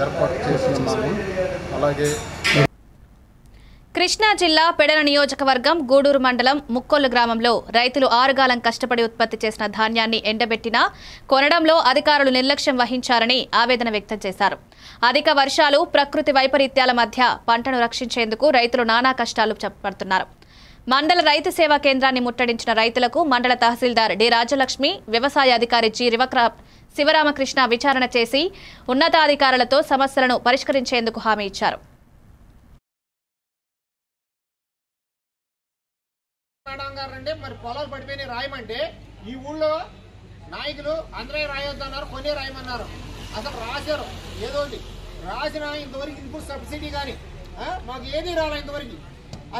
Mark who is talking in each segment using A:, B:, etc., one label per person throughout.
A: ఏర్పాటు చేసి ఉన్నాము. అలాగే
B: కృష్ణా జిల్లా పెడన నియోజకవర్గం గూడూరు మండలం ముక్కొల్లు గ్రామంలో రైతులు ఆరుగాలం కష్టపడి ఉత్పత్తి చేసిన ధాన్యాన్ని ఎండబెట్టినా కొనడంలో అధికారులు నిర్లక్ష్యం వహించారని ఆవేదన వ్యక్తం చేశారు. అధిక వర్షాలు, ప్రకృతి వైపరీత్యాల మధ్య పంటను రక్షించేందుకు రైతులు నానా కష్టాలు పడుతున్నారు. మండల రైతు సేవా కేంద్రాన్ని ముట్టడించిన రైతులకు మండల తహసీల్దార్ డి రాజలక్ష్మి, వ్యవసాయ అధికారి జి శివరామకృష్ణ విచారణ చేసి ఉన్నతాధికారులతో సమస్యలను పరిష్కరించేందుకు హామీ ఇచ్చారు.
C: మరి పొలాలు పడిపోయినాయి రాయమంటే ఈ ఊళ్ళో నాయకులు అందరే రాయొద్దన్నారు, కొన్ని రాయమన్నారు. అసలు రాశారు ఏదోటి రాసిన ఇంతవరకు ఇన్పుట్ సబ్సిడీ కానీ మాకు ఏది రాలే ఇంతవరకు.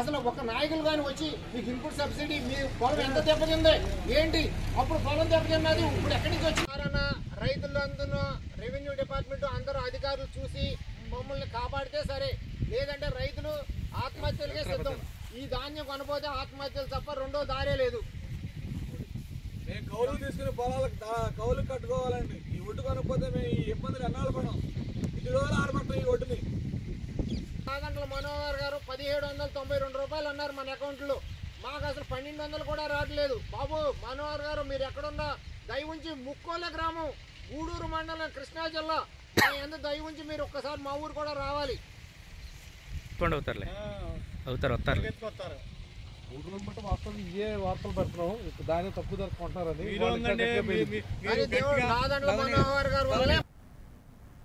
C: అసలు ఒక నాయకులు కానీ వచ్చి మీకు ఇన్పుట్ సబ్సిడీ మీ పొలం ఎంత దెబ్బతింది ఏంటి, అప్పుడు పొలం దెబ్బతిన్నది ఇప్పుడు ఎక్కడి నుంచి వచ్చినారన్న రైతులు అందరూ రెవెన్యూ డిపార్ట్మెంట్ అందరూ అధికారులు చూసి మమ్మల్ని కాపాడితే సరే, లేదంటే రైతులు ఆత్మహత్యలకే సిద్ధం. ఈ ధాన్యం కొనపోతే ఆత్మహత్యలు తప్ప రెండో దారే లేదు.
D: మేము కౌలు తీసుకుని పొలాలకు కౌలు కట్టుకోవాలండి. ఈ ఒడ్డు కొనకపోతే మేము ఈ ఇబ్బందులు ఎన్నాళ్ళు పడం. ఇది రోజులు ఆడమంటాం ఈ ఒడ్డుని.
C: నాగంట్ల మనోహర్ గారు 1792 రూపాయలు అన్నారు మన అకౌంట్లో. మాకు అసలు 1200 కూడా రావట్లేదు. బాబు మనోహర్ గారు మీరు ఎక్కడున్నా దయ ఉంచి ముక్కోల గ్రామం గూడూరు మండలం కృష్ణా జిల్లా ఎందుకు దయ ఉంచి మీరు ఒక్కసారి మా ఊరు కూడా రావాలి.
D: వాస్తవం ఇవే వార్తలు పెడుతున్నాం. దాన్ని తక్కువ ధర కొంటారని
C: నాదండ్ల మనోహర్ గారు